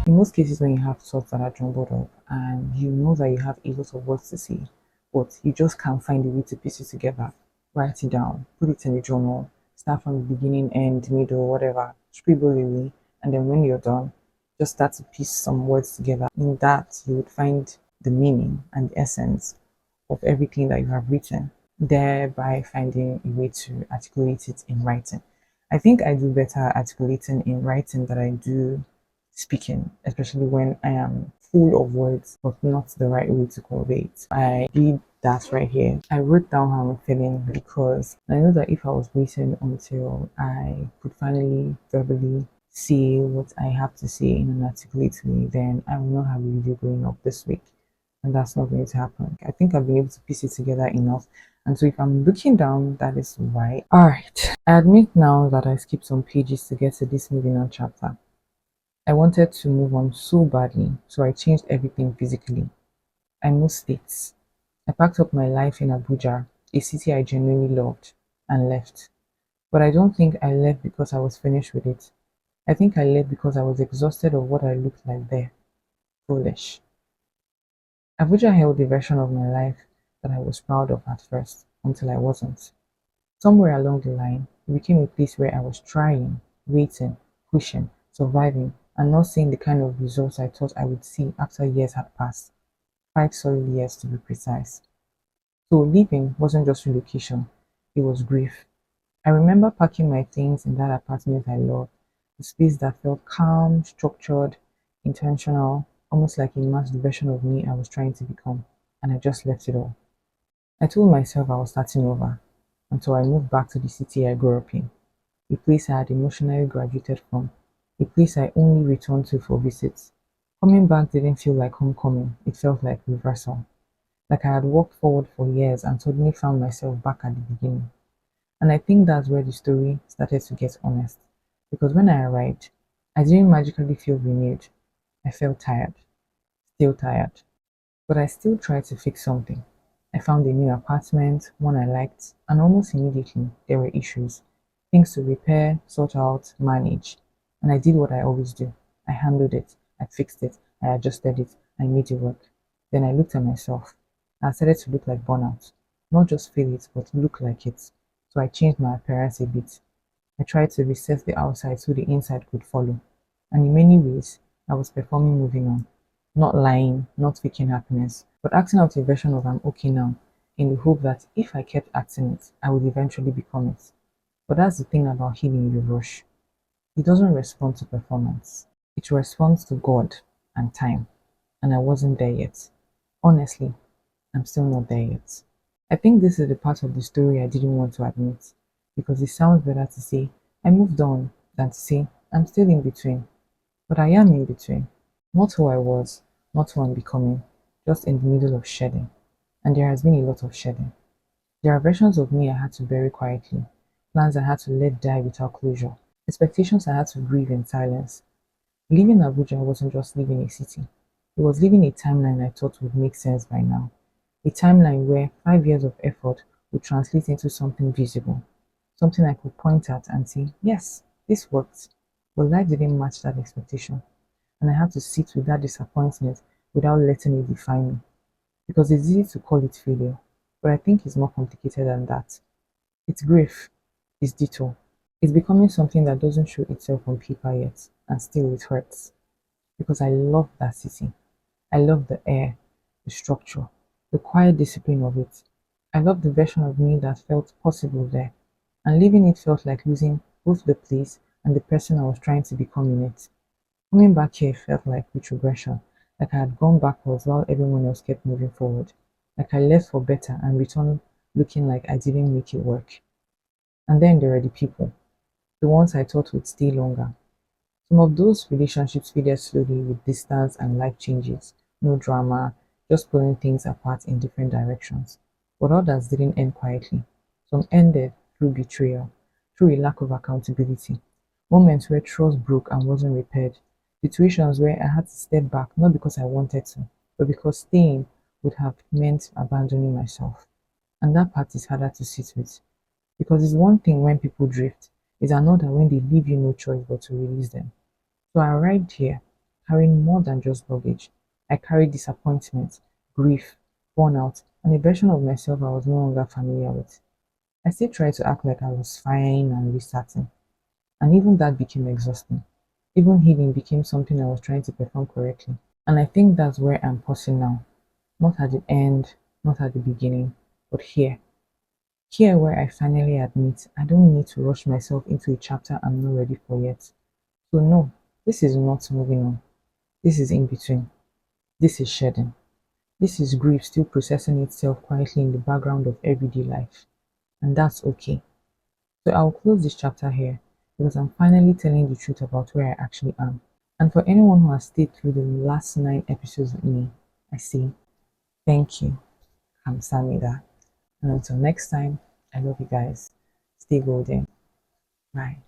In most cases, when you have thoughts that are jumbled up and you know that you have a lot of words to say, but you just can't find a way to piece it together, write it down, put it in a journal, start from the beginning, end, middle, whatever, scribble away, and then when you're done, just start to piece some words together. In that, you would find the meaning and the essence of everything that you have written, thereby finding a way to articulate it in writing. I think I do better articulating in writing than I do speaking, especially when I am full of words but not the right way to convey it. I did that right here. I wrote down how I'm feeling because I know that if I was waiting until I could finally verbally say what I have to say in an articulate way, then I will not have a video going up this week. And that's not going to happen. I think I've been able to piece it together enough. And so if I'm looking down, that is why. Alright. I admit now that I skipped some pages to get to this moving on chapter. I wanted to move on so badly, so I changed everything physically. I moved states. I packed up my life in Abuja, a city I genuinely loved, and left. But I don't think I left because I was finished with it. I think I left because I was exhausted of what I looked like there. Foolish. Abuja held a version of my life that I was proud of at first, until I wasn't. Somewhere along the line, it became a place where I was trying, waiting, pushing, surviving, and not seeing the kind of results I thought I would see after years had passed. 5 solid years to be precise. So leaving wasn't just relocation, it was grief. I remember packing my things in that apartment I loved, a space that felt calm, structured, intentional, almost like a masked version of me I was trying to become, and I just left it all. I told myself I was starting over, until I moved back to the city I grew up in, a place I had emotionally graduated from, a place I only returned to for visits. Coming back didn't feel like homecoming, it felt like reversal. Like I had walked forward for years and suddenly found myself back at the beginning. And I think that's where the story started to get honest. Because when I arrived, I didn't magically feel renewed. I felt tired, still tired. But I still tried to fix something. I found a new apartment, one I liked, and almost immediately there were issues. Things to repair, sort out, manage. And I did what I always do. I handled it, I fixed it, I adjusted it, I made it work. Then I looked at myself. I started to look like burnout. Not just feel it, but look like it. So I changed my appearance a bit. I tried to reset the outside so the inside could follow. And in many ways, I was performing moving on. Not lying, not faking happiness, but acting out a version of I'm okay now, in the hope that if I kept acting it, I would eventually become it. But that's the thing about healing you rush. It doesn't respond to performance. It responds to God and time. And I wasn't there yet. Honestly, I'm still not there yet. I think this is the part of the story I didn't want to admit, because it sounds better to say I moved on than to say I'm still in between. But I am in between. Not who I was, not who I'm becoming, just in the middle of shedding. And there has been a lot of shedding. There are versions of me I had to bury quietly, plans I had to let die without closure, expectations I had to grieve in silence. Leaving Abuja wasn't just leaving a city, it was leaving a timeline I thought would make sense by now. A timeline where 5 years of effort would translate into something visible, something I could point at and say, yes, this worked. But life didn't match that expectation, and I had to sit with that disappointment without letting it define me. Because it's easy to call it failure, but I think it's more complicated than that. It's grief, it's detour, it's becoming something that doesn't show itself on paper yet, and still it hurts. Because I love that city. I love the air, the structure, the quiet discipline of it. I love the version of me that felt possible there, and leaving it felt like losing both the place and the person I was trying to become in it. Coming back here felt like retrogression, like I had gone backwards while everyone else kept moving forward, like I left for better and returned looking like I didn't make it work. And then there are the people, the ones I thought would stay longer. Some of those relationships faded slowly with distance and life changes. No drama, just pulling things apart in different directions. But others didn't end quietly. Some ended through betrayal, through a lack of accountability. Moments where trust broke and wasn't repaired. Situations where I had to step back, not because I wanted to, but because staying would have meant abandoning myself. And that part is harder to sit with. Because it's one thing when people drift, it's another when they leave you no choice but to release them. So I arrived here, carrying more than just luggage. I carried disappointment, grief, burnout, and a version of myself I was no longer familiar with. I still tried to act like I was fine and restarting, and even that became exhausting. Even healing became something I was trying to perform correctly. And I think that's where I'm pausing now. Not at the end, not at the beginning, but here. Here where I finally admit I don't need to rush myself into a chapter I'm not ready for yet. So no, this is not moving on. This is in between. This is shedding. This is grief still processing itself quietly in the background of everyday life. And that's okay. So I'll close this chapter here because I'm finally telling the truth about where I actually am. And for anyone who has stayed through the last 9 episodes with me, I say thank you. Kamsamida. And until next time, I love you guys. Stay golden. Bye.